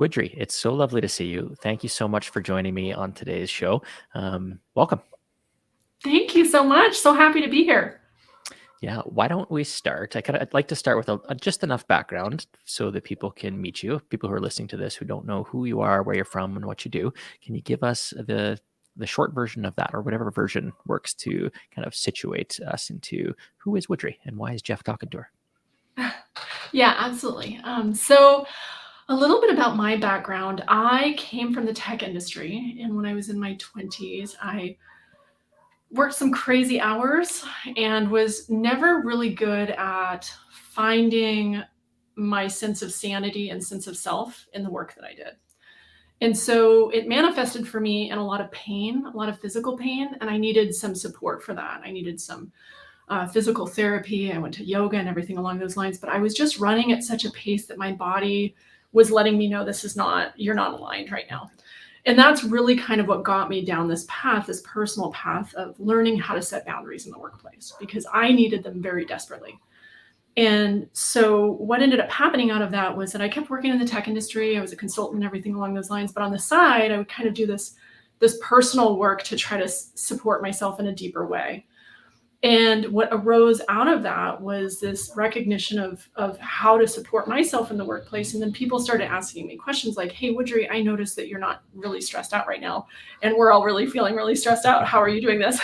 Woodrie, it's so lovely to see you. Thank you so much for joining me on today's show. Welcome. Thank you so much. So happy to be here. Yeah, why don't we start? I'd like to start with just enough background so that people can meet you. People who are listening to this who don't know who you are, where you're from, and what you do. Can you give us the short version of that, or whatever version works to kind of situate us into who is Woodrie and why is Jeff talking to her? Yeah, absolutely. So a little bit about my background. I came from the tech industry, and when I was in my 20s, I worked some crazy hours and was never really good at finding my sense of sanity and sense of self in the work that I did. And so it manifested for me in a lot of pain, a lot of physical pain, and I needed some support for that. I needed some physical therapy. I went to yoga and everything along those lines, but I was just running at such a pace that my body was letting me know you're not aligned right now. And that's really kind of what got me down this path, this personal path of learning how to set boundaries in the workplace, because I needed them very desperately. And so what ended up happening out of that was that I kept working in the tech industry. I was a consultant and everything along those lines. But on the side, I would kind of do this personal work to try to support myself in a deeper way. And what arose out of that was this recognition of how to support myself in the workplace. And then people started asking me questions like, hey, Woodrie, I noticed that you're not really stressed out right now. And we're all really feeling really stressed out. How are you doing this?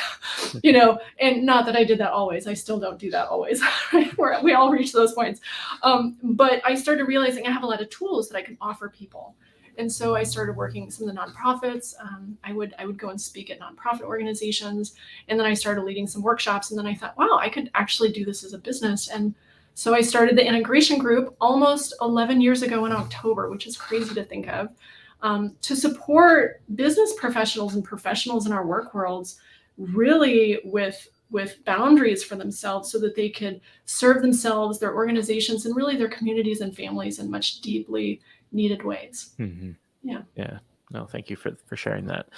And not that I did that always. I still don't do that always. We all reach those points. But I started realizing I have a lot of tools that I can offer people. And so I started working with some of the nonprofits. I would go and speak at nonprofit organizations. And then I started leading some workshops. And then I thought, wow, I could actually do this as a business. And so I started the Integration Group almost 11 years ago in October, which is crazy to think of, to support business professionals and professionals in our work worlds really with boundaries for themselves so that they could serve themselves, their organizations, and really their communities and families in much deeply needed ways. Mm-hmm. Yeah. No, thank you for sharing that.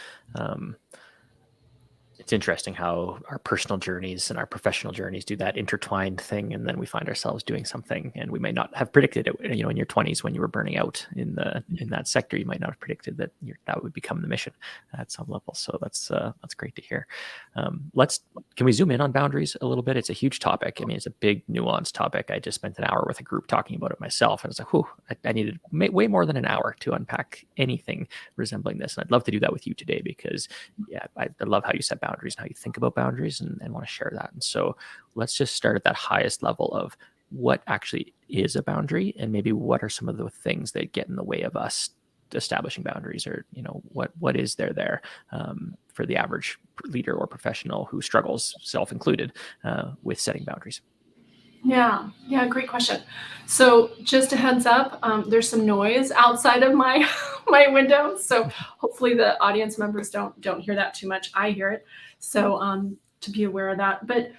It's interesting how our personal journeys and our professional journeys do that intertwined thing, and then we find ourselves doing something, and we may not have predicted it. In your 20s, when you were burning out in that sector, you might not have predicted that that would become the mission at some level. So that's great to hear. Can we zoom in on boundaries a little bit? It's a huge topic. I mean, it's a big, nuanced topic. I just spent an hour with a group talking about it myself, and I was like, I needed way more than an hour to unpack anything resembling this. And I'd love to do that with you today because, I love how you set boundaries and how you think about boundaries and want to share that. And so let's just start at that highest level of what actually is a boundary, and maybe what are some of the things that get in the way of us establishing boundaries, or what is there for the average leader or professional who struggles, self included, with setting boundaries. Yeah, great question. So just a heads up, there's some noise outside of my window, so hopefully the audience members don't hear that too much. I hear it, so to be aware of that. But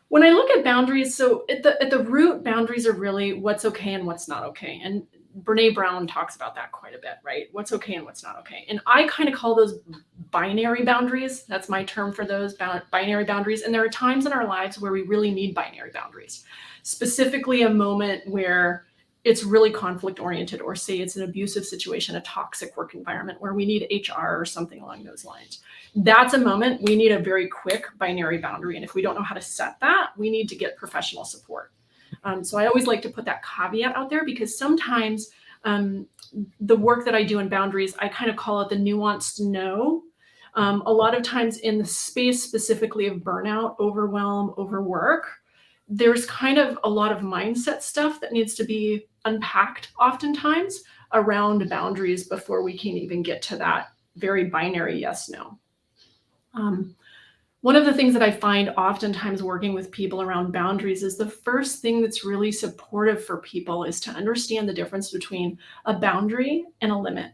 when I look at boundaries, so at the root, boundaries are really what's okay and what's not okay. And Brene Brown talks about that quite a bit, right? What's okay and what's not okay. And I kind of call those binary boundaries. That's my term for those binary boundaries. And there are times in our lives where we really need binary boundaries, specifically a moment where it's really conflict oriented, or say it's an abusive situation, a toxic work environment where we need HR or something along those lines. That's a moment we need a very quick binary boundary. And if we don't know how to set that, we need to get professional support. So I always like to put that caveat out there, because sometimes the work that I do in boundaries, I kind of call it the nuanced no. A lot of times in the space specifically of burnout, overwhelm, overwork, there's kind of a lot of mindset stuff that needs to be unpacked oftentimes around boundaries before we can even get to that very binary yes, no. One of the things that I find oftentimes working with people around boundaries is the first thing that's really supportive for people is to understand the difference between a boundary and a limit.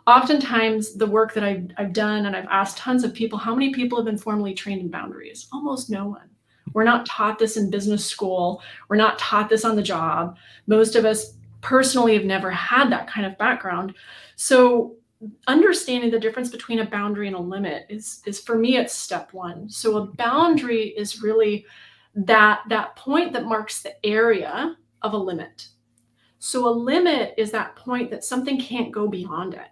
Oftentimes the work that I've done, and I've asked tons of people, how many people have been formally trained in boundaries? Almost no one. We're not taught this in business school. We're not taught this on the job. Most of us personally have never had that kind of background. So understanding the difference between a boundary and a limit is for me, it's step one. So a boundary is really that point that marks the area of a limit. So a limit is that point that something can't go beyond it.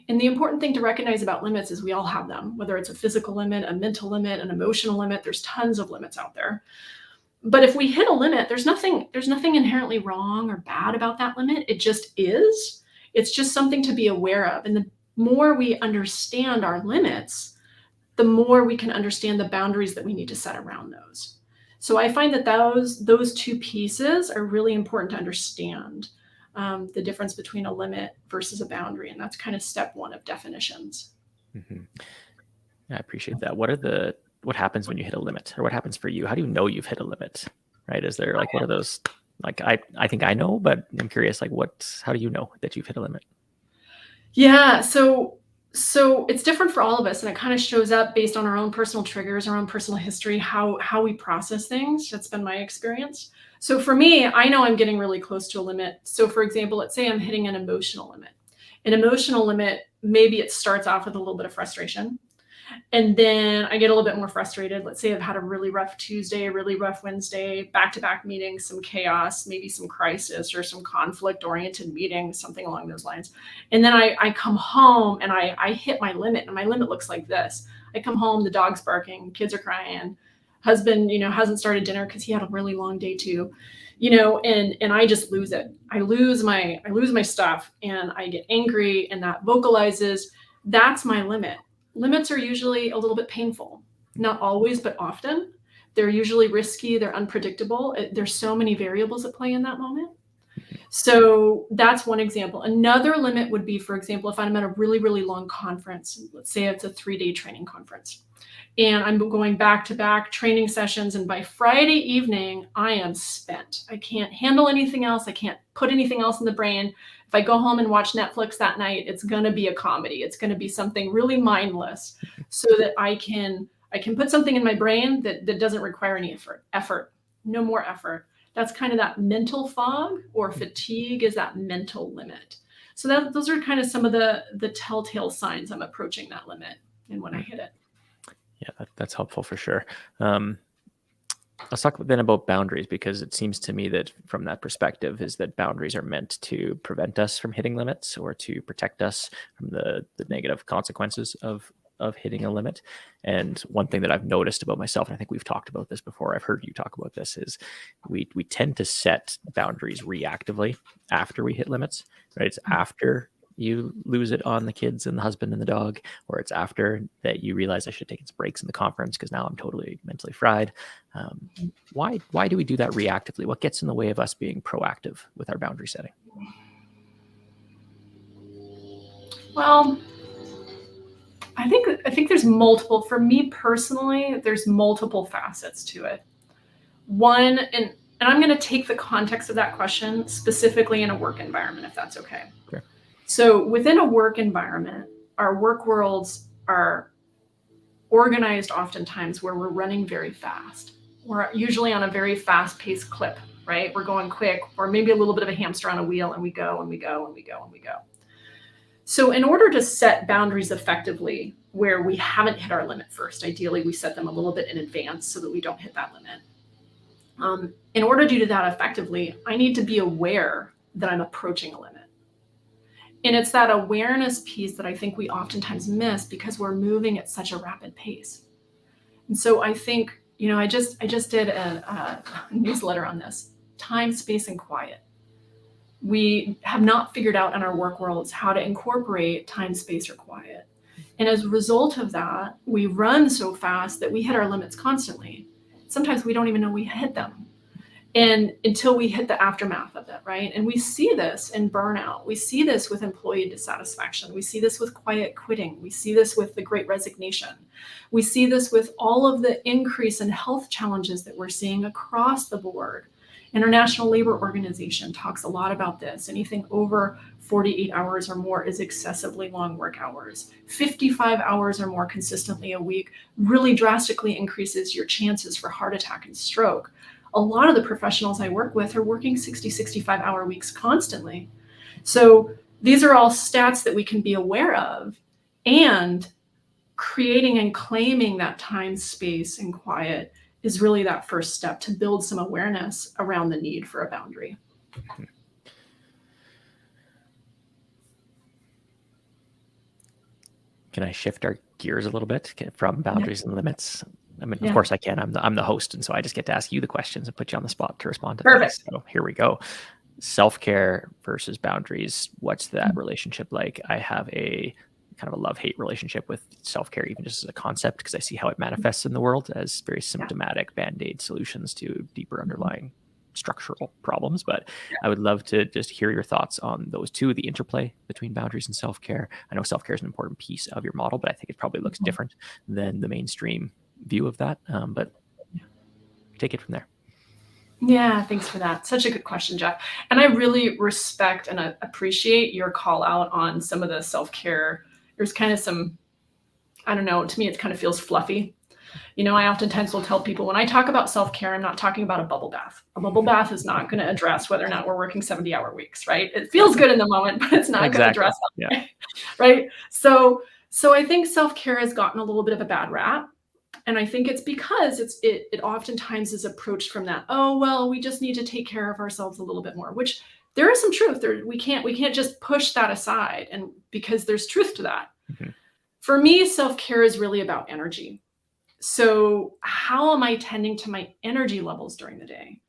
And the important thing to recognize about limits is we all have them, whether it's a physical limit, a mental limit, an emotional limit. There's tons of limits out there. But if we hit a limit, there's nothing inherently wrong or bad about that limit. It just is. It's just something to be aware of. And the more we understand our limits, the more we can understand the boundaries that we need to set around those. So I find that those two pieces are really important to understand, the difference between a limit versus a boundary. And that's kind of step one of definitions. Mm-hmm. I appreciate that. What happens when you hit a limit, or what happens for you? How do you know you've hit a limit? Right? Is there like, what are those, like, I think I know, but I'm curious, like how do you know that you've hit a limit? Yeah. So it's different for all of us, and it kind of shows up based on our own personal triggers, our own personal history, how we process things. That's been my experience. So for me, I know I'm getting really close to a limit. So for example, let's say I'm hitting an emotional limit. An emotional limit, maybe it starts off with a little bit of frustration. And then I get a little bit more frustrated. Let's say I've had a really rough Tuesday, a really rough Wednesday, back-to-back meetings, some chaos, maybe some crisis or some conflict-oriented meetings, something along those lines. And then I come home and I hit my limit, and my limit looks like this. I come home, the dog's barking, kids are crying, husband, hasn't started dinner because he had a really long day too, and I just lose it. I lose my stuff, and I get angry, and that vocalizes, that's my limit. Limits are usually a little bit painful, not always, but often. They're usually risky. They're unpredictable. There's so many variables at play in that moment. So that's one example. Another limit would be, for example, if I'm at a really, really long conference, let's say it's a 3-day training conference, and I'm going back to back training sessions. And by Friday evening, I am spent. I can't handle anything else. I can't put anything else in the brain. If I go home and watch Netflix that night, it's going to be a comedy. It's going to be something really mindless, so that I can put something in my brain that doesn't require any effort, no more effort. That's kind of that mental fog, or fatigue is that mental limit. So those are kind of some of the telltale signs I'm approaching that limit and when I hit it. Yeah, that's helpful for sure. Let's talk then about boundaries, because it seems to me that from that perspective is that boundaries are meant to prevent us from hitting limits, or to protect us from the negative consequences of hitting a limit. And one thing that I've noticed about myself, and I think we've talked about this before, I've heard you talk about this, is we tend to set boundaries reactively after we hit limits, right? It's after you lose it on the kids and the husband and the dog, or it's after that you realize I should take some breaks in the conference because now I'm totally mentally fried. Why do we do that reactively? What gets in the way of us being proactive with our boundary setting? Well, I think there's multiple, for me personally, there's multiple facets to it. One, and I'm going to take the context of that question specifically in a work environment, if that's okay. Sure. So within a work environment, our work worlds are organized oftentimes where we're running very fast. We're usually on a very fast-paced clip, right? We're going quick, or maybe a little bit of a hamster on a wheel, and we go and we go and we go and we go. So in order to set boundaries effectively where we haven't hit our limit first, ideally we set them a little bit in advance so that we don't hit that limit. In order to do that effectively, I need to be aware that I'm approaching a limit. And it's that awareness piece that I think we oftentimes miss because we're moving at such a rapid pace. And so I think, I just did a newsletter on this: time, space, and quiet. We have not figured out in our work worlds how to incorporate time, space, or quiet. And as a result of that, we run so fast that we hit our limits constantly. Sometimes we don't even know we hit them, and until we hit the aftermath of it, right? And we see this in burnout. We see this with employee dissatisfaction. We see this with quiet quitting. We see this with the Great Resignation. We see this with all of the increase in health challenges that we're seeing across the board. International Labor Organization talks a lot about this. Anything over 48 hours or more is excessively long work hours. 55 hours or more consistently a week really drastically increases your chances for heart attack and stroke. A lot of the professionals I work with are working 60, 65-hour weeks constantly. So these are all stats that we can be aware of, and creating and claiming that time, space, and quiet is really that first step to build some awareness around the need for a boundary. can I shift our gears a little bit from boundaries and limits? I mean, Yeah. of course I can. I'm the host, and so I just get to ask you the questions and put you on the spot to respond to Perfect. things. So here we go. Self-care versus boundaries. What's that relationship like? I have a kind of a love-hate relationship with self-care, even just as a concept, because I see how it manifests in the world as very symptomatic band-aid solutions to deeper underlying structural problems. But I would love to just hear your thoughts on those two, the interplay between boundaries and self-care. I know self-care is an important piece of your model, but I think it probably looks different than the mainstream view of that. But take it from there. Yeah, thanks for that. Such a good question, Jeff. And I really respect and appreciate your call out on some of the self-care. There's kind of some, I don't know, to me, it kind of feels fluffy. I oftentimes will tell people when I talk about self-care, I'm not talking about a bubble bath. A bubble bath is not going to address whether or not we're working 70-hour weeks, right? It feels good in the moment, but it's not going to address that, right? So I think self-care has gotten a little bit of a bad rap. And I think it's because it oftentimes is approached from that, oh, well, we just need to take care of ourselves a little bit more, which there is some truth there. We can't just push that aside, and because there's truth to that. Mm-hmm. For me, self-care is really about energy. So how am I tending to my energy levels during the day?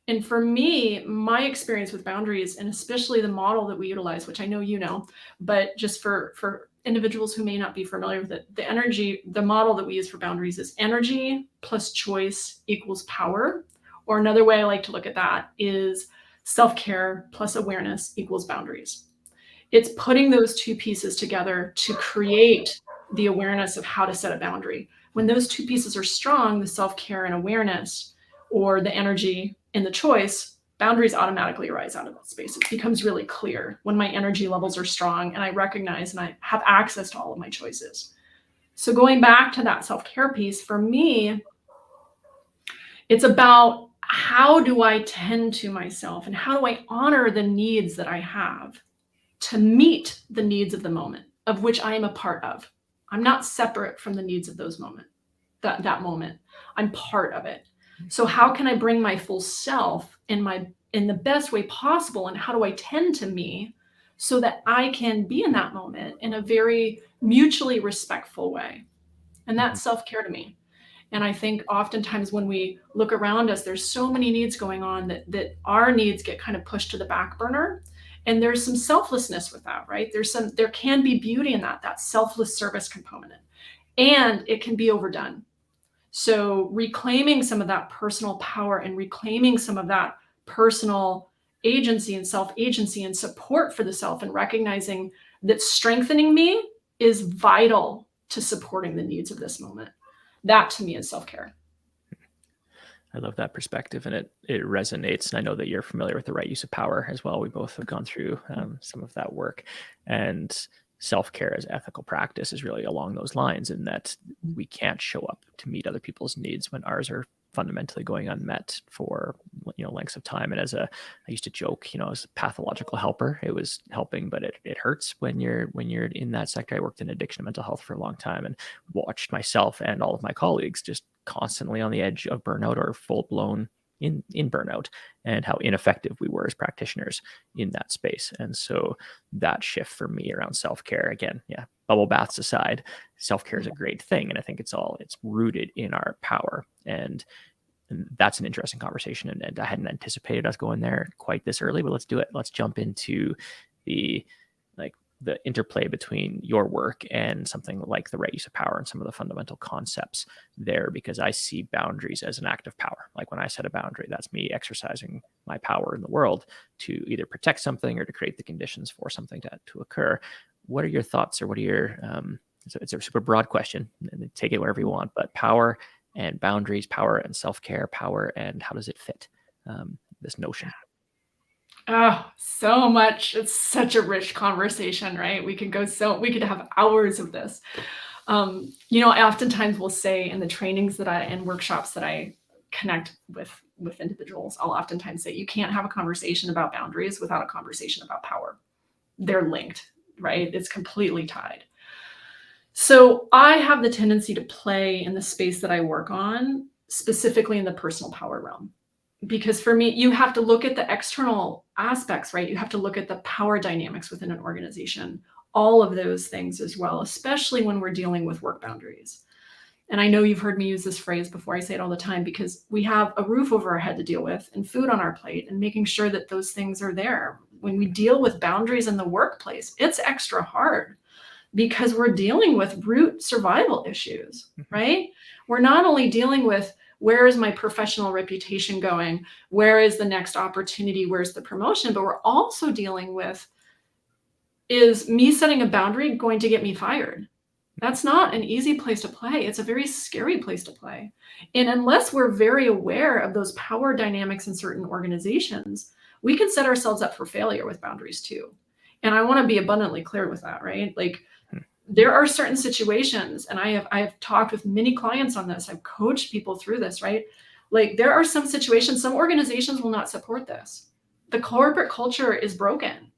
And for me, my experience with boundaries, and especially the model that we utilize, which I know you know, but just for individuals who may not be familiar with it, the model that we use for boundaries is energy plus choice equals power. Or another way I like to look at that is self-care plus awareness equals boundaries. It's putting those two pieces together to create the awareness of how to set a boundary. When those two pieces are strong, the self-care and awareness, or the energy and the choice, boundaries automatically arise out of that space. It becomes really clear when my energy levels are strong and I recognize and I have access to all of my choices. So going back to that self-care piece, for me, it's about how do I tend to myself and how do I honor the needs that I have to meet the needs of the moment, of which I am a part of. I'm not separate from the needs of those that moment. I'm part of it. So how can I bring my full self in the best way possible? And how do I tend to me so that I can be in that moment in a very mutually respectful way? And that's self-care to me. And I think oftentimes when we look around us, there's so many needs going on that our needs get kind of pushed to the back burner. And there's some selflessness with that, right? There can be beauty in that selfless service component. And it can be overdone. So reclaiming some of that personal power and reclaiming some of that personal agency and self-agency and support for the self, and recognizing that strengthening me is vital to supporting the needs of this moment. That to me is self-care. I love that perspective, and it resonates. And I know that you're familiar with the right use of power as well. We both have gone through some of that work, and self-care as ethical practice is really along those lines, in that we can't show up to meet other people's needs when ours are fundamentally going unmet for lengths of time. And I used to joke, as a pathological helper, it was helping, but it hurts when you're in that sector. I worked in addiction and mental health for a long time and watched myself and all of my colleagues just constantly on the edge of burnout or full blown in burnout, and how ineffective we were as practitioners in that space. And so that shift for me around self-care, again, bubble baths aside, self-care is a great thing. And I think it's rooted in our power. And that's an interesting conversation. And I hadn't anticipated us going there quite this early, but let's do it. Let's jump into the interplay between your work and something like the right use of power and some of the fundamental concepts there, because I see boundaries as an act of power. Like when I set a boundary, that's me exercising my power in the world to either protect something or to create the conditions for something to occur. What are your thoughts, or what are your, it's a super broad question, and take it wherever you want, but power and boundaries, power and self-care, power, and how does it fit this notion? Oh, so much. It's such a rich conversation, right? We could have hours of this. I oftentimes will say in the trainings and workshops that I connect with individuals, I'll oftentimes say, you can't have a conversation about boundaries without a conversation about power. They're linked, right? It's completely tied. So I have the tendency to play in the space that I work on, specifically in the personal power realm. Because for me, you have to look at the external aspects, right? You have to look at the power dynamics within an organization. all of those things as well, especially when we're dealing with work boundaries. And I know you've heard me use this phrase before. I say it all the time because we have a roof over our head to deal with and food on our plate, and making sure that those things are there. When we deal with boundaries in the workplace, it's extra hard because we're dealing with root survival issues, right? We're not only dealing with where is my professional reputation going? Where is the next opportunity? Where's the promotion? But we're also dealing with, is me setting a boundary going to get me fired? That's not an easy place to play. It's a very scary place to play. And unless we're very aware of those power dynamics in certain organizations, we can set ourselves up for failure with boundaries too. And I want to be abundantly clear with that, right? Like, there are certain situations, and I have talked with many clients on this. I've coached people through this, right? Like, there are some situations, some organizations will not support this. The corporate culture is broken.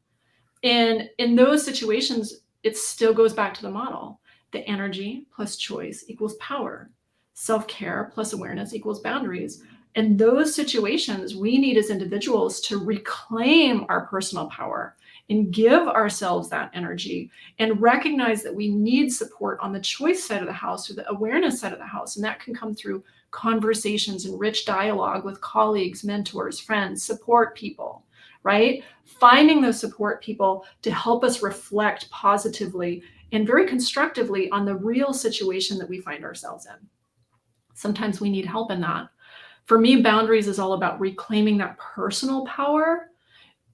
And in those situations, it still goes back to the model. The energy plus choice equals power. Self-care plus awareness equals boundaries. In those situations, we need as individuals to reclaim our personal power and give ourselves that energy and recognize that we need support on the choice side of the house or the awareness side of the house. And that can come through conversations and rich dialogue with colleagues, mentors, friends, support people, right? Finding those support people to help us reflect positively and very constructively on the real situation that we find ourselves in. Sometimes we need help in that. For me, boundaries is all about reclaiming that personal power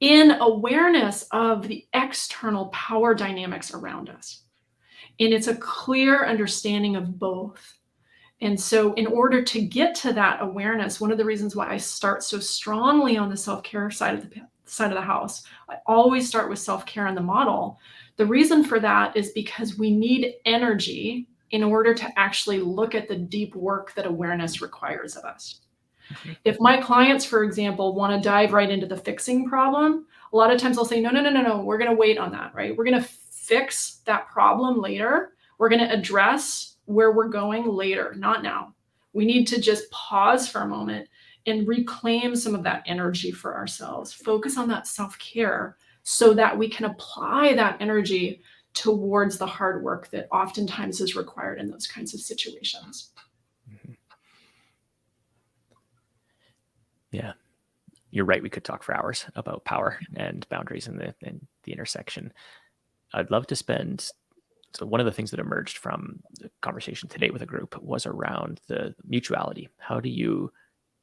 in awareness of the external power dynamics around us. And it's a clear understanding of both. And so in order to get to that awareness, one of the reasons why I start so strongly on the self-care side of the house, I always start with self-care in the model. The reason for that is because we need energy in order to actually look at the deep work that awareness requires of us. If my clients, for example, want to dive right into the fixing problem, a lot of times I'll say, no, we're going to wait on that, right? We're going to fix that problem later. We're going to address where we're going later, not now. We need to just pause for a moment and reclaim some of that energy for ourselves, focus on that self-care so that we can apply that energy towards the hard work that oftentimes is required in those kinds of situations. Yeah, you're right. We could talk for hours about power and boundaries and the intersection. I'd love to spend. So one of the things that emerged from the conversation today with a group was around the mutuality. How do you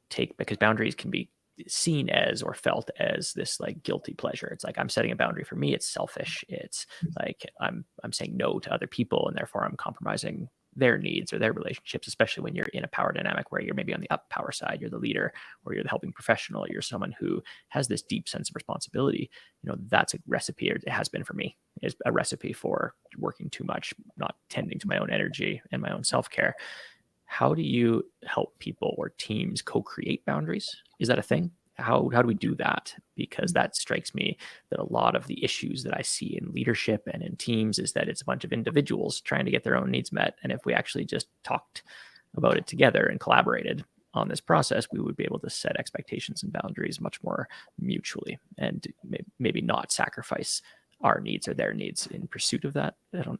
take, because boundaries can be seen as or felt as this like guilty pleasure. It's like, I'm setting a boundary for me. It's selfish. It's like I'm saying no to other people, and therefore I'm compromising their needs or their relationships, especially when you're in a power dynamic where you're maybe on the up power side, you're the leader, or you're the helping professional, you're someone who has this deep sense of responsibility. That's a recipe, or it has been for me, is a recipe for working too much, not tending to my own energy and my own self-care. How do you help people or teams co-create boundaries? Is that a thing? How do we do that? Because that strikes me that a lot of the issues that I see in leadership and in teams is that it's a bunch of individuals trying to get their own needs met. And if we actually just talked about it together and collaborated on this process, we would be able to set expectations and boundaries much more mutually, and maybe not sacrifice our needs or their needs in pursuit of that. So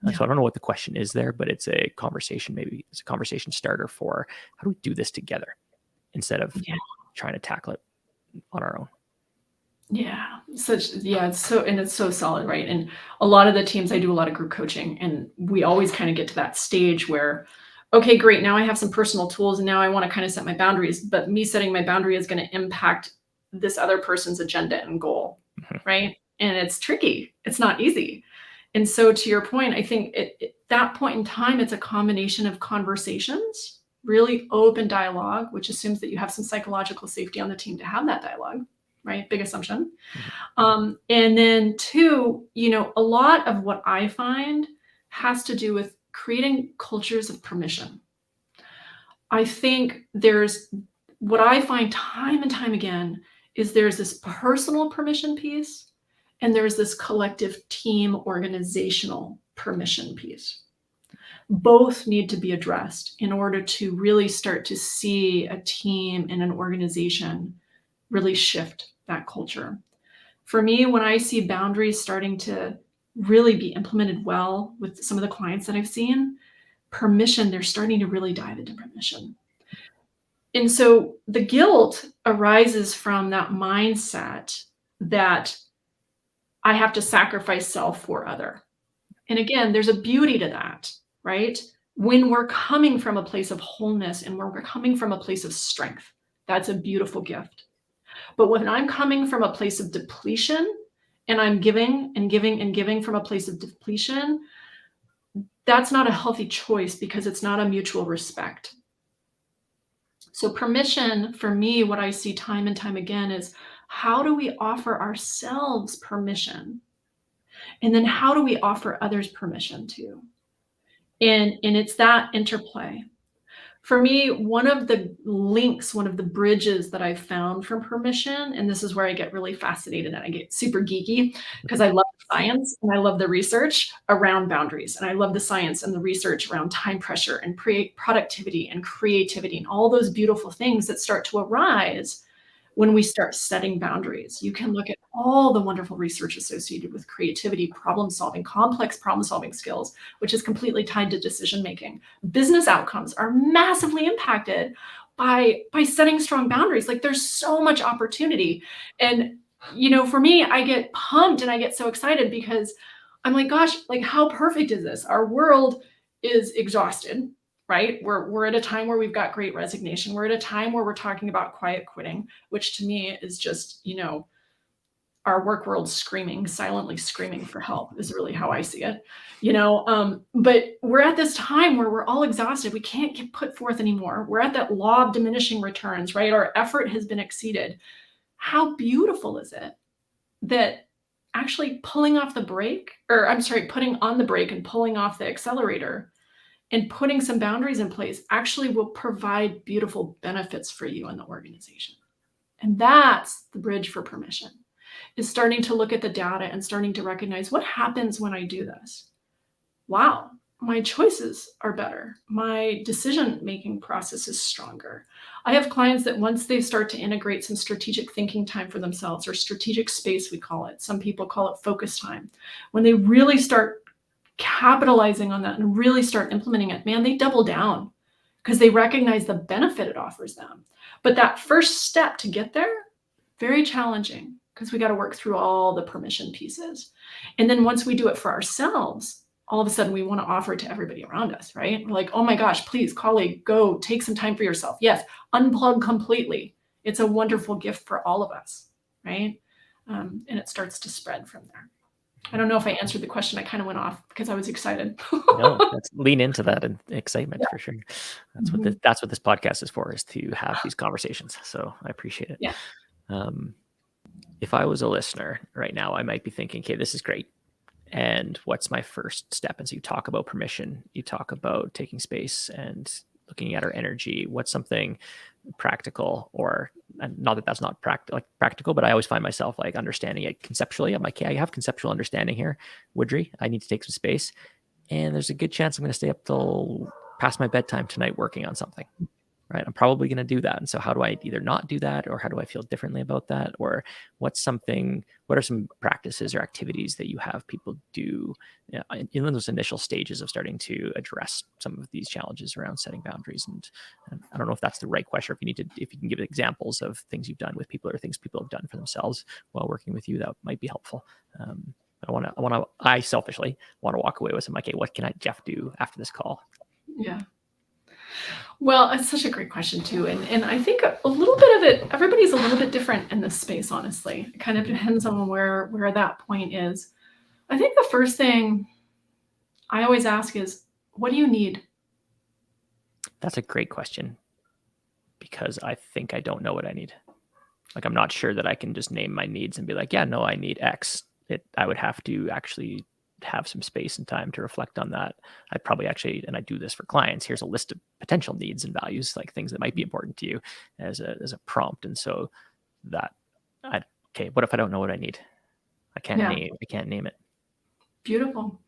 I don't know what the question is there, but it's a conversation. Maybe it's a conversation starter for how do we do this together instead of trying to tackle it on our own. It's so solid, right? And a lot of the teams, I do a lot of group coaching, and we always kind of get to that stage where, okay, great, now I have some personal tools and now I want to kind of set my boundaries, but me setting my boundary is going to impact this other person's agenda and goal, right? And it's tricky. It's not easy. And so to your point, I think at that point in time, it's a combination of conversations, really open dialogue, which assumes that you have some psychological safety on the team to have that dialogue, right? Big assumption. And then two, a lot of what I find has to do with creating cultures of permission. I think what I find time and time again is there's this personal permission piece, and there's this collective team organizational permission piece. Both need to be addressed in order to really start to see a team and an organization really shift that culture. For me, when I see boundaries starting to really be implemented well with some of the clients that I've seen, permission, they're starting to really dive into permission. And so the guilt arises from that mindset that I have to sacrifice self for other. And again, there's a beauty to that, right? When we're coming from a place of wholeness and where we're coming from a place of strength, that's a beautiful gift. But when I'm coming from a place of depletion and I'm giving and giving and giving from a place of depletion, that's not a healthy choice because it's not a mutual respect. So permission for me, what I see time and time again is how do we offer ourselves permission? And then how do we offer others permission too? And it's that interplay. For me, one of the links, one of the bridges that I've found from permission, and this is where I get really fascinated and I get super geeky because I love science and I love the research around boundaries. And I love the science and the research around time pressure and productivity and creativity and all those beautiful things that start to arise when we start setting boundaries. You can look at all the wonderful research associated with creativity, problem solving, complex problem solving skills, which is completely tied to decision making. Business outcomes are massively impacted by setting strong boundaries. Like there's so much opportunity. And for me, I get pumped and I get so excited because I'm like, gosh, like how perfect is this? Our world is exhausted, right? We're at a time where we've got great resignation. We're at a time where we're talking about quiet quitting, which to me is just, our work world screaming, silently screaming for help is really how I see it, but we're at this time where we're all exhausted. We can't get put forth anymore. We're at that law of diminishing returns, right? Our effort has been exceeded. How beautiful is it that actually putting on the brake and pulling off the accelerator and putting some boundaries in place actually will provide beautiful benefits for you and the organization. And that's the bridge for permission, is starting to look at the data and starting to recognize what happens when I do this. Wow, my choices are better. My decision-making process is stronger. I have clients that once they start to integrate some strategic thinking time for themselves, or strategic space, we call it. Some people call it focus time. When they really start capitalizing on that and really start implementing it, man, they double down because they recognize the benefit it offers them. But that first step to get there, very challenging because we got to work through all the permission pieces. And then once we do it for ourselves, all of a sudden we want to offer it to everybody around us, right? We're like, oh my gosh, please, colleague, go take some time for yourself. Yes, unplug completely. It's a wonderful gift for all of us, right? And it starts to spread from there. I don't know if I answered the question. I kind of went off because I was excited. No, let's lean into that and excitement for sure. That's what this podcast is for, is to have these conversations. So I appreciate it. Yeah. If I was a listener right now, I might be thinking, okay, this is great. And what's my first step? And so you talk about permission, you talk about taking space and looking at our energy. What's something practical, or not that that's not practical, but I always find myself like understanding it conceptually. I'm like, yeah, I have conceptual understanding here. Woodrie, I need to take some space. And there's a good chance I'm going to stay up till past my bedtime tonight working on something, right? I'm probably going to do that. And so how do I either not do that, or how do I feel differently about that? Or what are some practices or activities that you have people do in those initial stages of starting to address some of these challenges around setting boundaries? And I don't know if that's the right question, or if you can give examples of things you've done with people or things people have done for themselves while working with you, that might be helpful. I selfishly want to walk away with some, like, hey, what can Jeff do after this call? Yeah. Well, it's such a great question too. And I think a little bit of it, everybody's a little bit different in this space, honestly. It kind of depends on where that point is. I think the first thing I always ask is, what do you need? That's a great question, because I think I don't know what I need. Like, I'm not sure that I can just name my needs and be like, yeah, no, I need X. I would have to actually have some space and time to reflect on that. I'd probably and I do this for clients, here's a list of potential needs and values, like things that might be important to you as a prompt. And so what if I don't know what I need? I can't name it. Beautiful.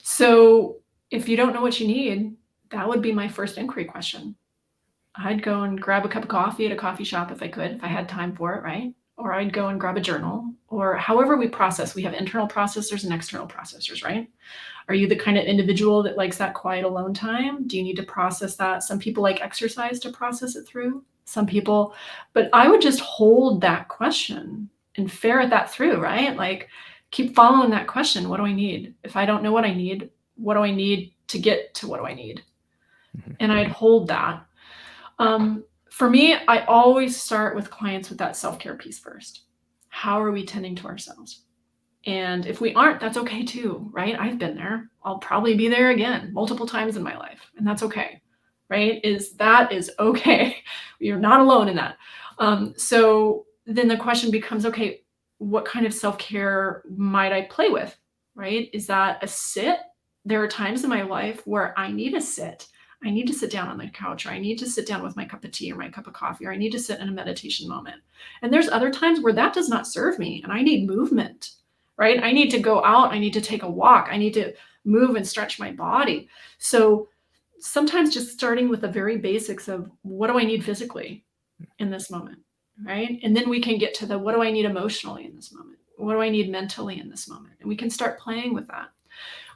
So if you don't know what you need, that would be my first inquiry question. I'd go and grab a cup of coffee at a coffee shop if I had time for it, right? Or I'd go and grab a journal, or however we process. We have internal processors and external processors, right? Are you the kind of individual that likes that quiet alone time? Do you need to process that? Some people like exercise to process it through. Some people, but I would just hold that question and ferret that through, right? Like keep following that question. What do I need? If I don't know what I need, what do I need to get to what do I need? And I'd hold that. For me, I always start with clients with that self-care piece first. How are we tending to ourselves? And if we aren't, that's okay too, right? I've been there. I'll probably be there again multiple times in my life, and that's okay, right? That is okay. You're not alone in that. So then the question becomes, okay, what kind of self-care might I play with, right? Is that a sit? There are times in my life where I need a sit. I need to sit down on the couch, or I need to sit down with my cup of tea or my cup of coffee, or I need to sit in a meditation moment. And there's other times where that does not serve me and I need movement, right? I need to go out. I need to take a walk. I need to move and stretch my body. So sometimes just starting with the very basics of what do I need physically in this moment, right? And then we can get to the what do I need emotionally in this moment? What do I need mentally in this moment? And we can start playing with that.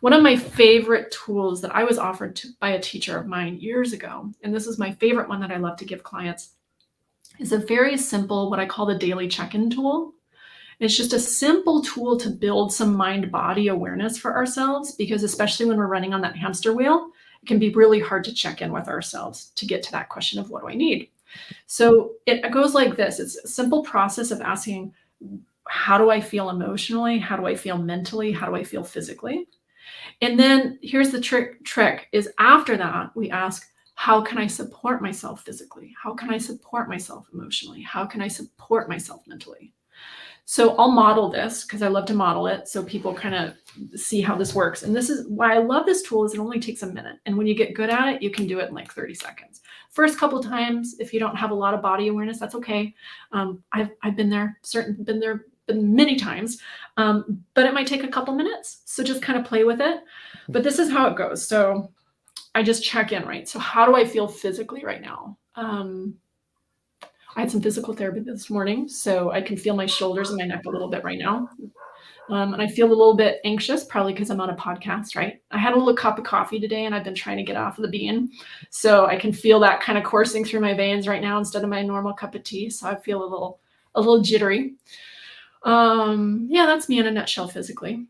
One of my favorite tools that I was offered by a teacher of mine years ago, and this is my favorite one that I love to give clients, is a very simple, what I call the daily check-in tool. It's just a simple tool to build some mind-body awareness for ourselves, because especially when we're running on that hamster wheel, it can be really hard to check in with ourselves to get to that question of what do I need? So it goes like this. It's a simple process of asking, how do I feel emotionally? How do I feel mentally? How do I feel physically? And then here's the trick is after that, we ask, how can I support myself physically? How can I support myself emotionally? How can I support myself mentally? So I'll model this because I love to model it so people kind of see how this works. And this is why I love this tool is it only takes a minute. And when you get good at it, you can do it in like 30 seconds. First couple of times, if you don't have a lot of body awareness, that's okay. I've been there, been many times, but it might take a couple minutes. So just kind of play with it. But this is how it goes. So I just check in, right? So how do I feel physically right now? I had some physical therapy this morning, so I can feel my shoulders and my neck a little bit right now. And I feel a little bit anxious, probably because I'm on a podcast, right? I had a little cup of coffee today and I've been trying to get off of the bean. So I can feel that kind of coursing through my veins right now instead of my normal cup of tea. So I feel a little jittery. Yeah, that's me in a nutshell physically.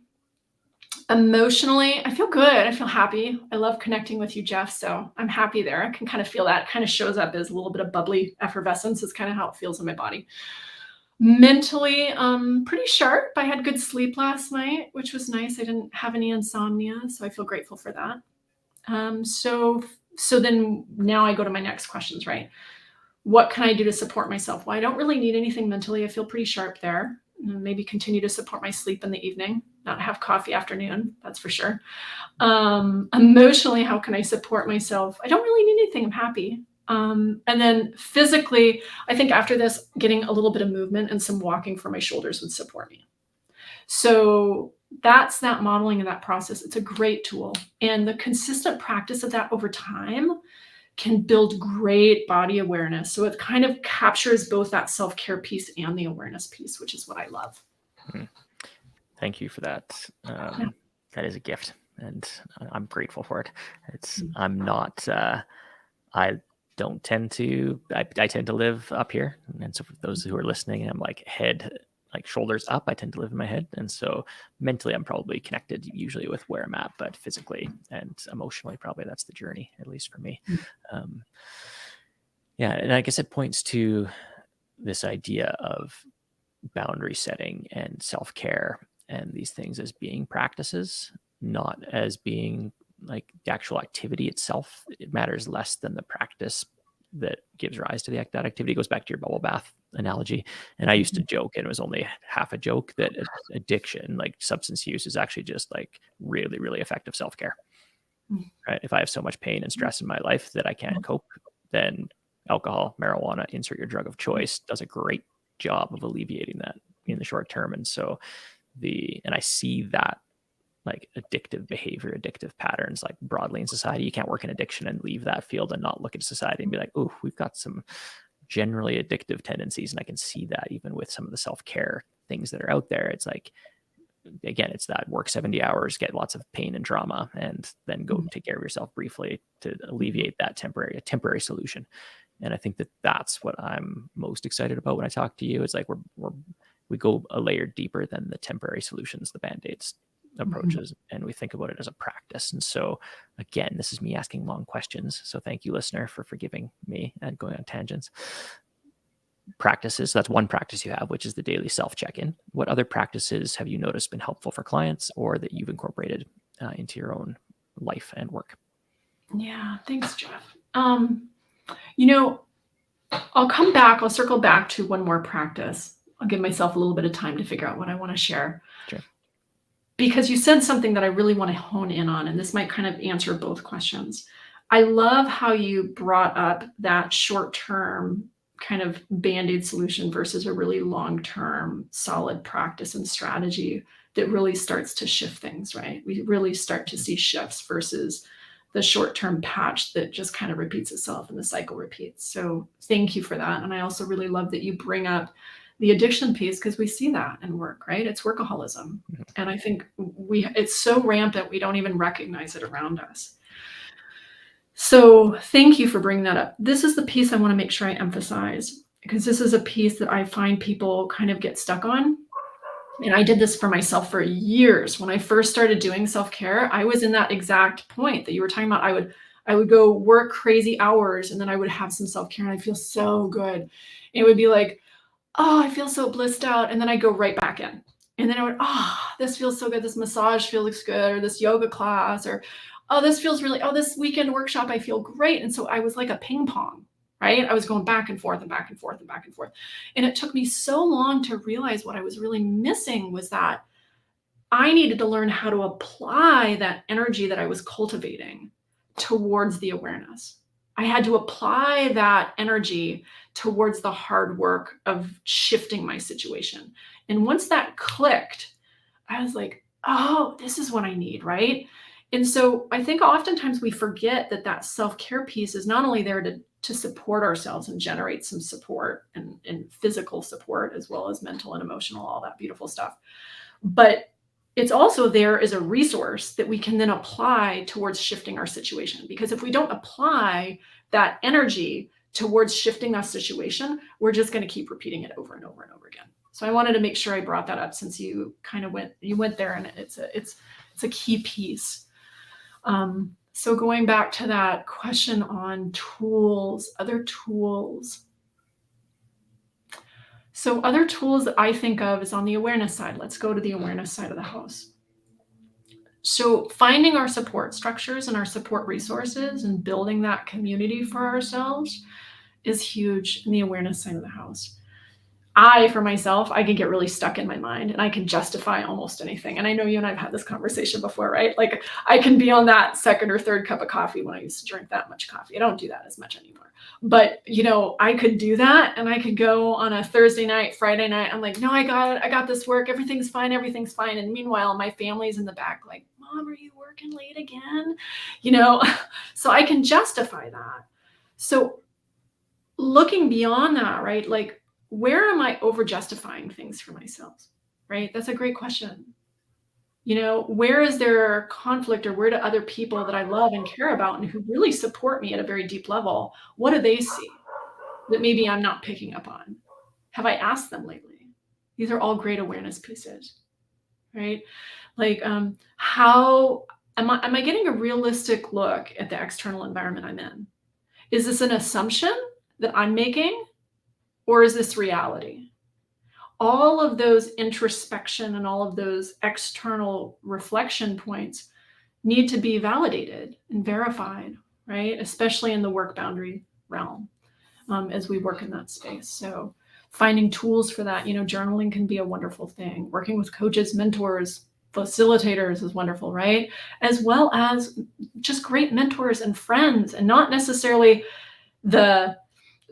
Emotionally, I feel good. I feel happy. I love connecting with you, Jeff. So I'm happy there. I can kind of feel that. It kind of shows up as a little bit of bubbly effervescence is kind of how it feels in my body. Mentally, pretty sharp. I had good sleep last night, which was nice. I didn't have any insomnia, so I feel grateful for that. So then now I go to my next questions, right? What can I do to support myself? Well, I don't really need anything mentally. I feel pretty sharp there. Maybe continue to support my sleep in the evening, not have coffee afternoon, that's for sure. Emotionally, how can I support myself? I don't really need anything. I'm happy. And then physically, I think after this, getting a little bit of movement and some walking for my shoulders would support me. So that's that modeling and that process. It's a great tool. And the consistent practice of that over time can build great body awareness. So it kind of captures both that self-care piece and the awareness piece, which is what I love. Thank you for that. That is a gift, and I'm grateful for it. I'm not, I don't tend to, I tend to live up here. And so for those who are listening, I'm like shoulders up, I tend to live in my head. And so mentally, I'm probably connected usually with where I'm at, but physically and emotionally, probably that's the journey, at least for me. Yeah. And I guess it points to this idea of boundary setting and self-care and these things as being practices, not as being like the actual activity itself. It matters less than the practice that gives rise to that activity. It goes back to your bubble bath analogy. And I used to joke, and it was only half a joke, that addiction, like substance use, is actually just like really, really effective self-care. Right? If I have so much pain and stress in my life that I can't cope, then alcohol, marijuana, insert your drug of choice, does a great job of alleviating that in the short term. And so and I see that like addictive behavior, addictive patterns, like broadly in society. You can't work in addiction and leave that field and not look at society and be like, oh, we've got some generally addictive tendencies. And I can see that even with some of the self-care things that are out there. It's like, again, it's that work 70 hours, get lots of pain and drama, and then go take care of yourself briefly to alleviate that temporary solution. And I think that that's what I'm most excited about when I talk to you. It's like we go a layer deeper than the temporary solutions, the band-aids approaches, and we think about it as a practice. And so again, this is me asking long questions. So thank you, listener, for forgiving me and going on tangents. Practices. So that's one practice you have, which is the daily self-check-in. What other practices have you noticed been helpful for clients or that you've incorporated into your own life and work? Yeah, thanks, Jeff. I'll circle back to one more practice. I'll give myself a little bit of time to figure out what I want to share. Sure. Because you said something that I really want to hone in on, and this might kind of answer both questions. I love how you brought up that short-term kind of band-aid solution versus a really long-term solid practice and strategy that really starts to shift things, right? We really start to see shifts versus the short-term patch that just kind of repeats itself and the cycle repeats. So thank you for that. And I also really love that you bring up the addiction piece, because we see that in work, right? It's workaholism. And I think it's so rampant, we don't even recognize it around us. So thank you for bringing that up. This is the piece I want to make sure I emphasize, because this is a piece that I find people kind of get stuck on. And I did this for myself for years. When I first started doing self-care, I was in that exact point that you were talking about. I would go work crazy hours, and then I would have some self-care and I'd feel so good. It would be like, oh, I feel so blissed out. And then I go right back in. And then I would, this feels so good. This massage feels good, or this yoga class, or, this weekend workshop, I feel great. And so I was like a ping pong, right? I was going back and forth and back and forth and back and forth. And it took me so long to realize what I was really missing was that I needed to learn how to apply that energy that I was cultivating towards the awareness. I had to apply that energy towards the hard work of shifting my situation. And once that clicked, I was like, oh, this is what I need, right? And so I think oftentimes we forget that self-care piece is not only there to support ourselves and generate some support and physical support, as well as mental and emotional, all that beautiful stuff. But it's also there as a resource that we can then apply towards shifting our situation. Because if we don't apply that energy towards shifting our situation, we're just going to keep repeating it over and over and over again. So I wanted to make sure I brought that up, since you kind of went there, and it's a key piece. So going back to that question on tools, other tools. So other tools that I think of is on the awareness side. Let's go to the awareness side of the house. So finding our support structures and our support resources and building that community for ourselves is huge in the awareness side of the house. For myself, I can get really stuck in my mind, and I can justify almost anything. And I know you and I've had this conversation before, right? Like, I can be on that second or third cup of coffee when I used to drink that much coffee. I don't do that as much anymore. But, I could do that, and I could go on a Thursday night, Friday night. I'm like, no, I got it. I got this work. Everything's fine. Everything's fine. And meanwhile, my family's in the back like, Mom, are you working late again? So I can justify that. So looking beyond that, right? Like, where am I over justifying things for myself, right? That's a great question. Where is there conflict, or where do other people that I love and care about and who really support me at a very deep level, what do they see that maybe I'm not picking up on? Have I asked them lately? These are all great awareness pieces, right? Like, how am I getting a realistic look at the external environment I'm in? Is this an assumption that I'm making? Or is this reality? All of those introspection and all of those external reflection points need to be validated and verified, right? Especially in the work boundary realm, as we work in that space. So finding tools for that, journaling can be a wonderful thing. Working with coaches, mentors, facilitators is wonderful, right? As well as just great mentors and friends, and not necessarily the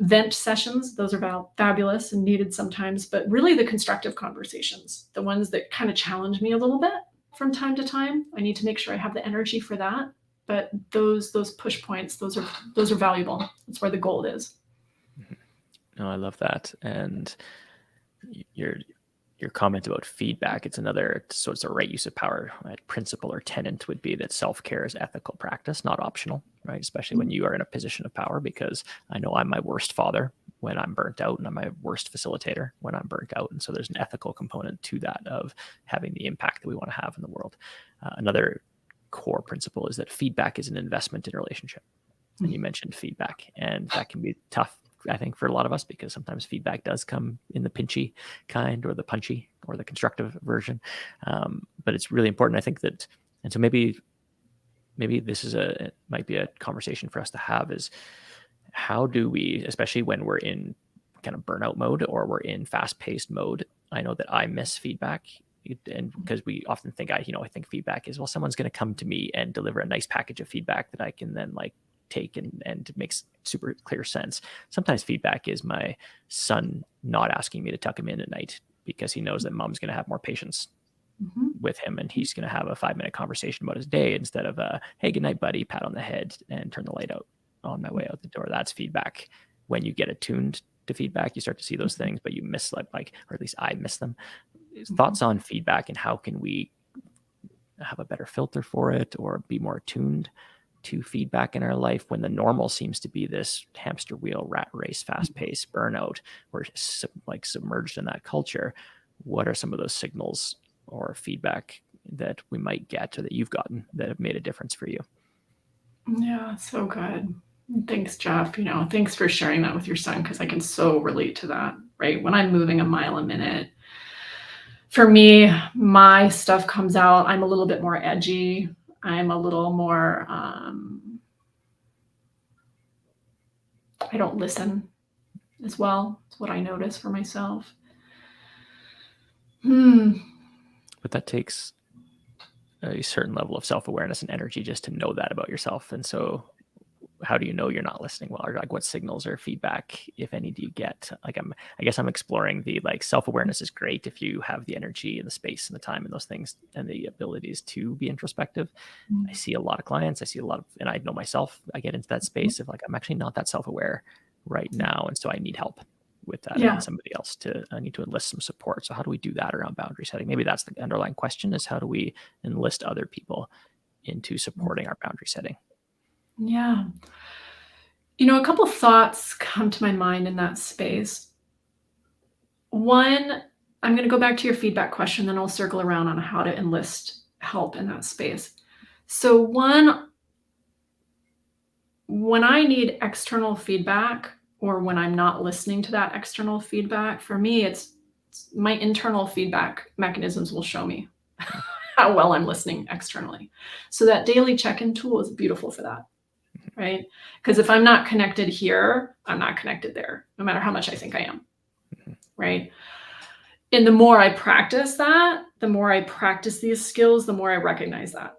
vent sessions. Those are fabulous and needed sometimes, but really the constructive conversations, the ones that kind of challenge me a little bit from time to time. I need to make sure I have the energy for that. But those push points, those are valuable. That's where the gold is. No, I love that. And you're your comment about feedback, it's a right use of power. Principle or tenet would be that self-care is ethical practice, not optional, right? Especially when you are in a position of power, because I know I'm my worst father when I'm burnt out, and I'm my worst facilitator when I'm burnt out. And so there's an ethical component to that of having the impact that we want to have in the world. Another core principle is that feedback is an investment in a relationship. And you mentioned feedback, and that can be tough, I think, for a lot of us, because sometimes feedback does come in the pinchy kind, or the punchy, or the constructive version. But it's really important, I think, that, and so maybe this might be a conversation for us to have, is how do we, especially when we're in kind of burnout mode or we're in fast-paced mode. I know that I miss feedback, and because we often think, I think feedback is, well, someone's going to come to me and deliver a nice package of feedback that I can then take and it makes super clear sense. Sometimes feedback is my son not asking me to tuck him in at night because he knows that mom's going to have more patience with him, and he's going to have a 5-minute conversation about his day instead of hey, good night, buddy, pat on the head and turn the light out on my way out the door. That's feedback. When you get attuned to feedback, you start to see those things, but you miss or at least I miss them. Thoughts on feedback, and how can we have a better filter for it, or be more attuned to feedback in our life when the normal seems to be this hamster wheel, rat race, fast-paced burnout? We're submerged in that culture. What are some of those signals or feedback that we might get, or that you've gotten, that have made a difference for you? Yeah, so good. Thanks, Jeff. Thanks for sharing that with your son, because I can so relate to that, right? When I'm moving a mile a minute, for me, my stuff comes out. I'm a little bit more edgy. I'm a little more, I don't listen as well. It's what I notice for myself. But that takes a certain level of self-awareness and energy just to know that about yourself. And so how do you know you're not listening well? Or what signals or feedback, if any, do you get? I guess I'm exploring the self-awareness is great if you have the energy and the space and the time and those things and the abilities to be introspective. I see a lot of clients, and I know myself, I get into that space of I'm actually not that self-aware right now. And so I need help with that. Yeah. I need somebody else I need to enlist some support. So how do we do that around boundary setting? Maybe that's the underlying question, is how do we enlist other people into supporting our boundary setting? Yeah. A couple thoughts come to my mind in that space. One, I'm going to go back to your feedback question, then I'll circle around on how to enlist help in that space. So one, when I need external feedback, or when I'm not listening to that external feedback, for me, it's my internal feedback mechanisms will show me how well I'm listening externally. So that daily check-in tool is beautiful for that. Right? Because if I'm not connected here, I'm not connected there, no matter how much I think I am. Right? And the more I practice that, the more I practice these skills, the more I recognize that.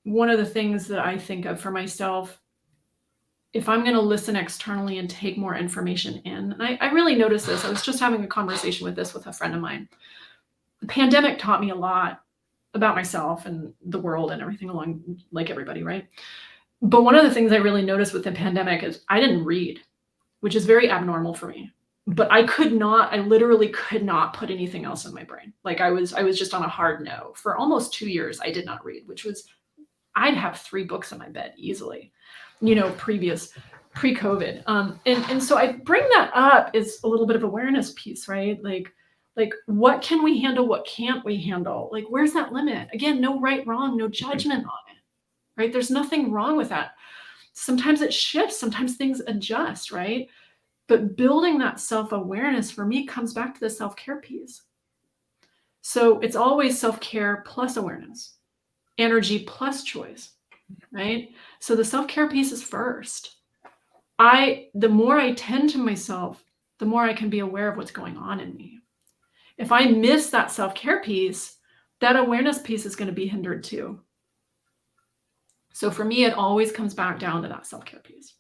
One of the things that I think of for myself, if I'm going to listen externally and take more information in, and I really noticed this. I was just having a conversation with a friend of mine. The pandemic taught me a lot about myself and the world and everything along, like everybody, right? But one of the things I really noticed with the pandemic is I didn't read, which is very abnormal for me. But I literally could not put anything else in my brain. I was just on a hard no. For almost 2 years, I did not read, I'd have 3 books in my bed easily, pre-COVID. And so I bring that up is a little bit of awareness piece, right? What can we handle? What can't we handle? Where's that limit? Again, no right, wrong, no judgment on it. Right? There's nothing wrong with that. Sometimes it shifts, sometimes things adjust, right? But building that self-awareness for me comes back to the self-care piece. So it's always self-care plus awareness, energy plus choice, right? So the self-care piece is first. The more I tend to myself, the more I can be aware of what's going on in me. If I miss that self-care piece, that awareness piece is going to be hindered too. So for me, it always comes back down to that self-care piece.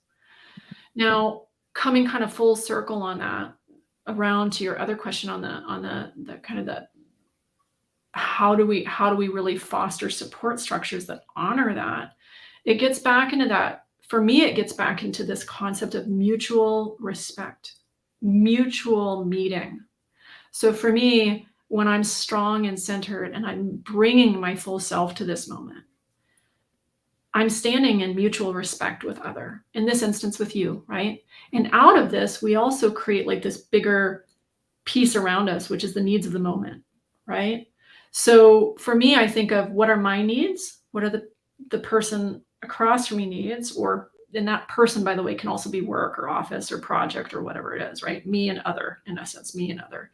Now, coming kind of full circle on that, around to your other question on the kind of the how do we really foster support structures that honor that? It gets back into that. For me, it gets back into this concept of mutual respect, mutual meeting. So for me, when I'm strong and centered and I'm bringing my full self to this moment, I'm standing in mutual respect with other, in this instance with you, right? And out of this, we also create like this bigger piece around us, which is the needs of the moment, right? So for me, I think of what are my needs? What are the person across from me needs? Or and that person, by the way, can also be work or office or project or whatever it is, right? Me and other, in essence, me and other.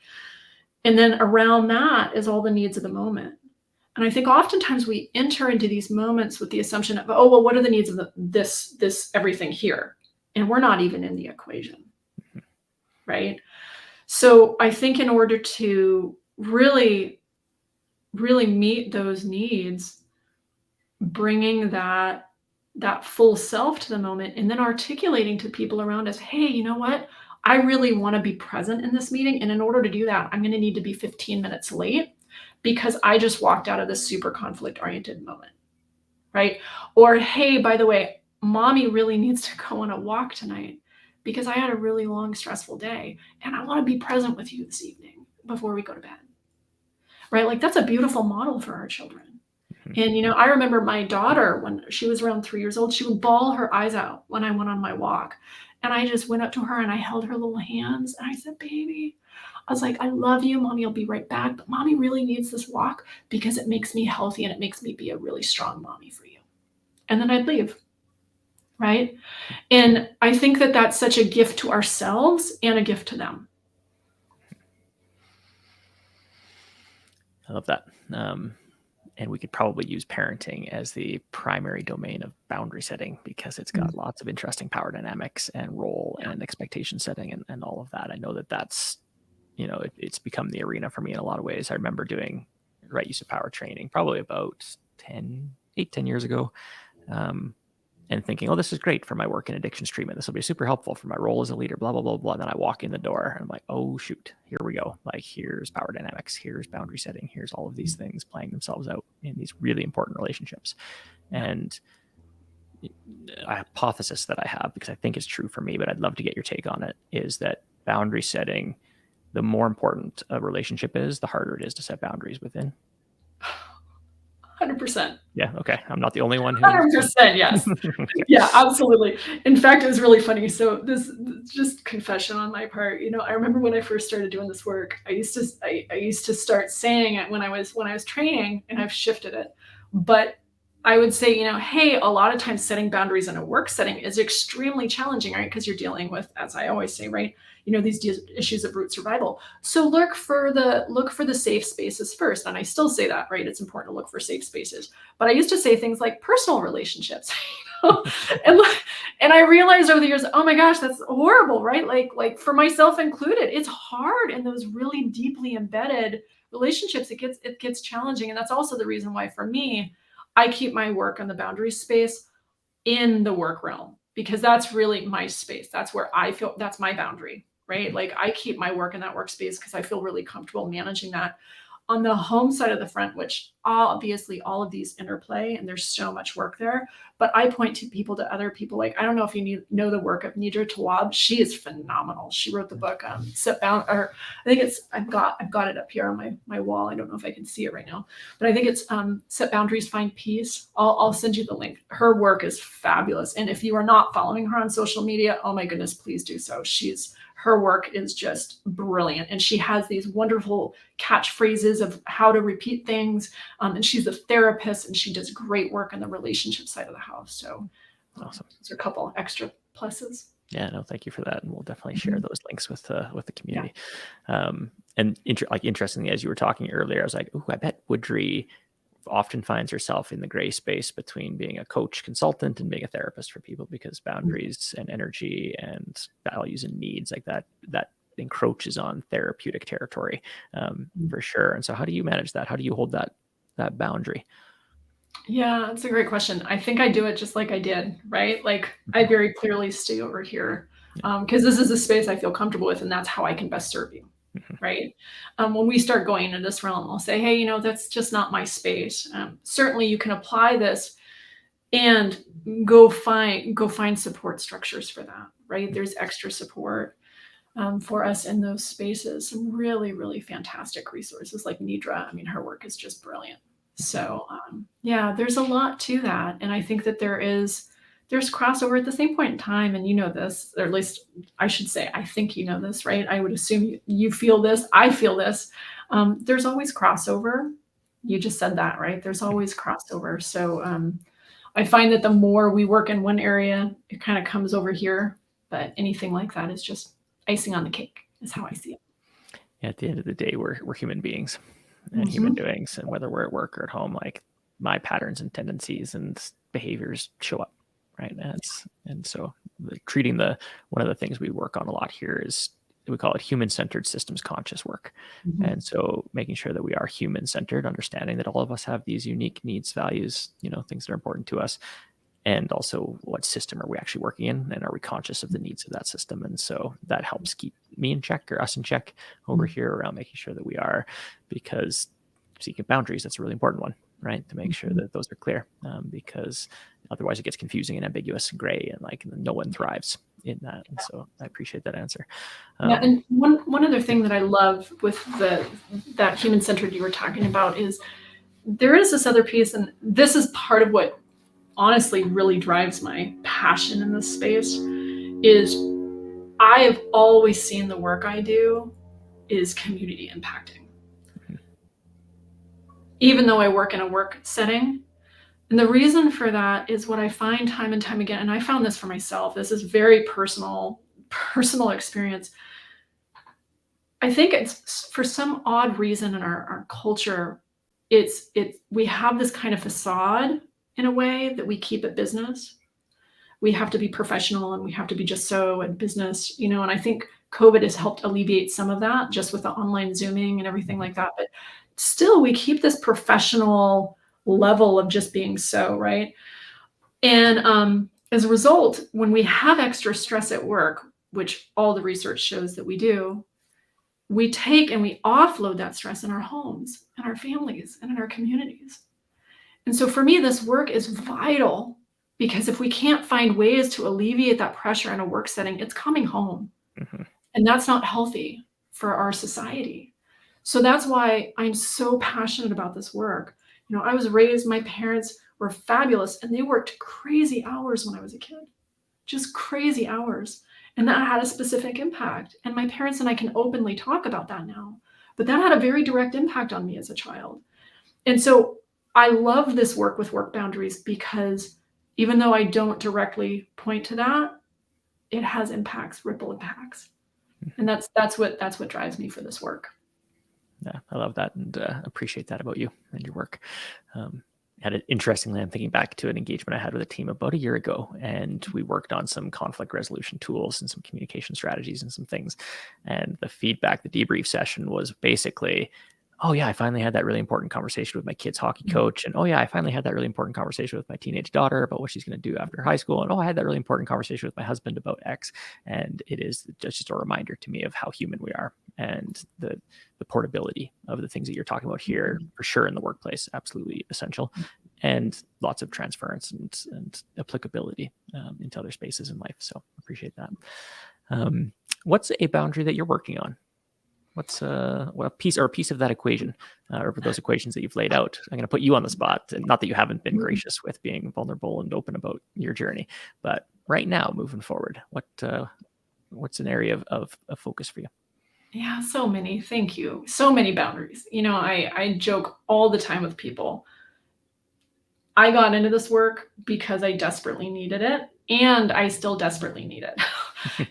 And then around that is all the needs of the moment. And I think oftentimes we enter into these moments with the assumption of, oh, well, what are the needs of this everything here? And we're not even in the equation, right? So I think in order to really, really meet those needs, bringing that full self to the moment and then articulating to people around us, hey, you know what? I really want to be present in this meeting. And in order to do that, I'm going to need to be 15 minutes late because I just walked out of this super conflict oriented moment, right? Or, hey, by the way, mommy really needs to go on a walk tonight because I had a really long, stressful day and I want to be present with you this evening before we go to bed, right? Like that's a beautiful model for our children. And, I remember my daughter, when she was around 3 years old, she would bawl her eyes out when I went on my walk. And I just went up to her and I held her little hands and I said, baby, I was like, I love you. Mommy will be right back. But mommy really needs this walk because it makes me healthy and it makes me be a really strong mommy for you. And then I'd leave. Right. And I think that that's such a gift to ourselves and a gift to them. I love that. And we could probably use parenting as the primary domain of boundary setting because it's got lots of interesting power dynamics and role and expectation setting and all of that. I know that's, it's become the arena for me in a lot of ways. I remember doing right use of power training probably about 10 years ago. And thinking, oh, this is great for my work in addictions treatment. This will be super helpful for my role as a leader, blah, blah, blah, blah. And then I walk in the door and I'm like, oh, shoot, here we go. Like, here's power dynamics. Here's boundary setting. Here's all of these things playing themselves out in these really important relationships. And a hypothesis that I have, because I think it's true for me, but I'd love to get your take on it, is that boundary setting, the more important a relationship is, the harder it is to set boundaries within. 100%. Yeah. Okay. I'm not the only one who. 100%. Yes. Okay. Yeah, absolutely. In fact, it was really funny. So this just confession on my part. I remember when I first started doing this work, I used to start saying it when I was training, and I've shifted it. But I would say, hey, a lot of times setting boundaries in a work setting is extremely challenging, right? Because you're dealing with, as I always say, right, these issues of root survival. So look for the safe spaces first. And I still say that, right? It's important to look for safe spaces. But I used to say things like personal relationships, and I realized over the years, oh my gosh, that's horrible, right? Like for myself included, it's hard in those really deeply embedded relationships. It gets challenging. And that's also the reason why for me, I keep my work on the boundary space in the work realm, because that's really my space. That's where I feel that's my boundary, right? Like I keep my work in that workspace because I feel really comfortable managing that. On the home side of the front, which obviously all of these interplay and there's so much work there, but I point to other people. Like, I don't know if you know the work of Nidra Tawwab. She is phenomenal. She wrote the book, Set Bound, or I think it's, I've got it up here on my wall. I don't know if I can see it right now, but I think it's Set Boundaries, Find Peace. I'll send you the link. Her work is fabulous. And if you are not following her on social media, oh my goodness, please do so. Her work is just brilliant. And she has these wonderful catchphrases of how to repeat things. And she's a therapist and she does great work on the relationship side of the house. So awesome. Those are a couple extra pluses. Yeah, no, thank you for that. And we'll definitely share those links with the community. Yeah. And interestingly, as you were talking earlier, I was like, I bet Woodrie often finds herself in the gray space between being a coach consultant and being a therapist for people, because boundaries and energy and values and needs like that encroaches on therapeutic territory for sure. And so how do you manage that? How do you hold that boundary? Yeah, that's a great question. I think I do it just like I did, right? Like I very clearly stay over here because this is a space I feel comfortable with, and that's how I can best serve you. Right. When we start going into this realm, I'll say, hey, that's just not my space. Certainly you can apply this and go find support structures for that. Right. There's extra support. for us in those spaces. Some really, really fantastic resources like Nidra. I mean, her work is just brilliant. So yeah, there's a lot to that. And I think that there's crossover at the same point in time. And you know this, or at least I should say, I think you know this, right? I would assume you feel this. I feel this. There's always crossover. You just said that, right? There's always crossover. So I find that the more we work in one area, it kind of comes over here. But anything like that is just icing on the cake, is how I see it. At the end of the day, we're human beings and human doings, and whether we're at work or at home, like my patterns and tendencies and behaviors show up, right? And so treating one of the things we work on a lot here is we call it human-centered systems conscious work. And so making sure that we are human-centered, understanding that all of us have these unique needs, values, things that are important to us. And also what system are we actually working in, and are we conscious of the needs of that system? And so that helps keep me in check, or us in check over here, around making sure that we are, because seeking boundaries, that's a really important one, right? To make sure that those are clear, because otherwise it gets confusing and ambiguous and gray, and no one thrives in that. And so I appreciate that answer. Yeah, and one other thing that I love with that human-centered you were talking about is there is this other piece, and this is part of what honestly really drives my passion in this space, is I have always seen the work I do is community impacting. Even though I work in a work setting. And the reason for that is what I find time and time again, and I found this for myself, this is very personal experience. I think it's for some odd reason in our culture, we have this kind of facade in a way that we keep at business. We have to be professional, and we have to be just so at business, and I think COVID has helped alleviate some of that just with the online Zooming and everything like that. But still, we keep this professional level of just being so, right? And as a result, when we have extra stress at work, which all the research shows that we do, we take and we offload that stress in our homes and our families and in our communities. And so for me, this work is vital, because if we can't find ways to alleviate that pressure in a work setting, it's coming home. And that's not healthy for our society. So that's why I'm so passionate about this work. I was raised, my parents were fabulous, and they worked crazy hours when I was a kid, just crazy hours. And that had a specific impact. And my parents and I can openly talk about that now, but that had a very direct impact on me as a child. And so I love this work with work boundaries, because even though I don't directly point to that, it has impacts, ripple impacts. And that's what drives me for this work. Yeah, I love that, and appreciate that about you and your work. Interestingly, I'm thinking back to an engagement I had with a team about a year ago, and we worked on some conflict resolution tools and some communication strategies and some things. And the feedback, the debrief session was basically, oh yeah, I finally had that really important conversation with my kid's hockey coach. And oh yeah, I finally had that really important conversation with my teenage daughter about what she's going to do after high school. And oh, I had that really important conversation with my husband about X. And it is just a reminder to me of how human we are, and the portability of the things that you're talking about here, for sure, in the workplace, absolutely essential, and lots of transference and applicability into other spaces in life. So appreciate that. What's a boundary that you're working on? What's a piece of that equation, or those equations that you've laid out? I'm going to put you on the spot, and not that you haven't been gracious with being vulnerable and open about your journey, but right now, moving forward, what's an area of focus for you? Yeah, so many. Thank you. So many boundaries. I joke all the time with people. I got into this work because I desperately needed it, and I still desperately need it.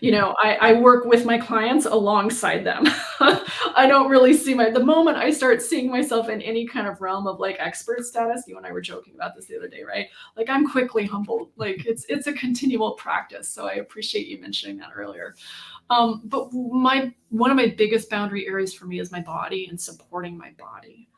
I work with my clients alongside them. I don't really see the moment I start seeing myself in any kind of realm of expert status. You and I were joking about this the other day, right? I'm quickly humbled. It's a continual practice. So I appreciate you mentioning that earlier. But one of my biggest boundary areas for me is my body and supporting my body.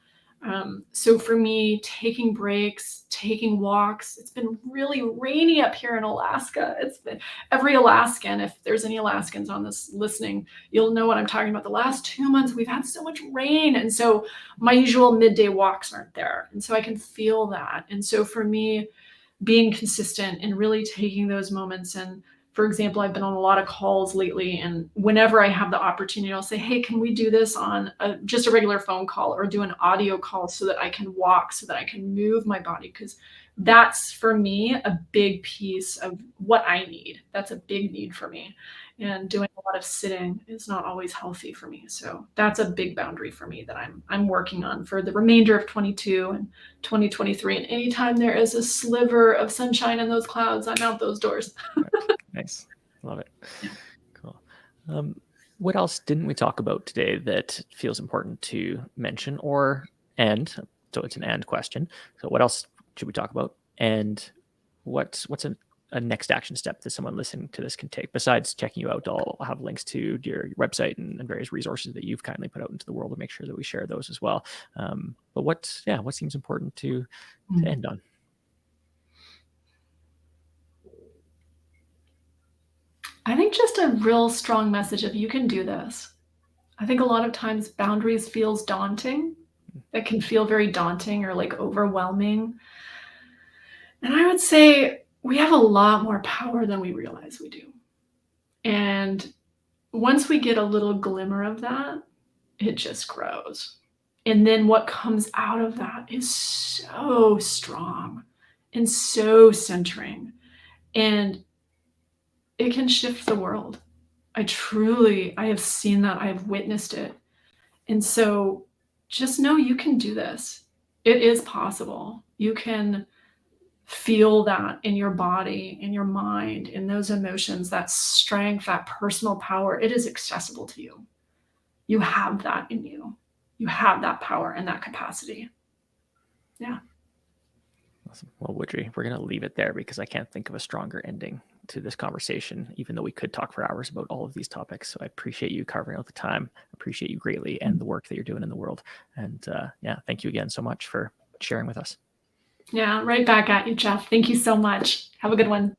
So for me, taking breaks, taking walks, it's been really rainy up here in Alaska. It's been every Alaskan, if there's any Alaskans on this listening, you'll know what I'm talking about. The last 2 months, we've had so much rain. And so my usual midday walks aren't there. And so I can feel that. And so for me, being consistent and really taking those moments, and For example, I've been on a lot of calls lately, and whenever I have the opportunity, I'll say, hey, can we do this on just a regular phone call or do an audio call so that I can walk, so that I can move my body? Because that's, for me, a big piece of what I need. That's a big need for me. And doing a lot of sitting is not always healthy for me. So that's a big boundary for me that I'm working on for the remainder of 22 and 2023. And anytime there is a sliver of sunshine in those clouds, I'm out those doors. Nice. Love it. Cool. What else didn't we talk about today that feels important to mention so it's an and question. So what else should we talk about? And what's a next action step that someone listening to this can take besides checking you out? I'll have links to your website and various resources that you've kindly put out into the world to make sure that we share those as well. But what seems important to end on? I think just a real strong message of you can do this. I think a lot of times boundaries feels daunting. That can feel very daunting or like overwhelming. And I would say we have a lot more power than we realize we do. And once we get a little glimmer of that, it just grows. And then what comes out of that is so strong and so centering. And it can shift the world. I have seen that. I have witnessed it. And so just know you can do this. It is possible. You can feel that in your body, in your mind, in those emotions, that strength, that personal power. It is accessible to you. You have that in you. You have that power and that capacity. Yeah. Awesome. Well, Woodrie, we're going to leave it there because I can't think of a stronger ending to this conversation, even though we could talk for hours about all of these topics. So I appreciate you carving out the time. I appreciate you greatly and the work that you're doing in the world. And thank you again so much for sharing with us. Yeah, right back at you, Jeff. Thank you so much. Have a good one.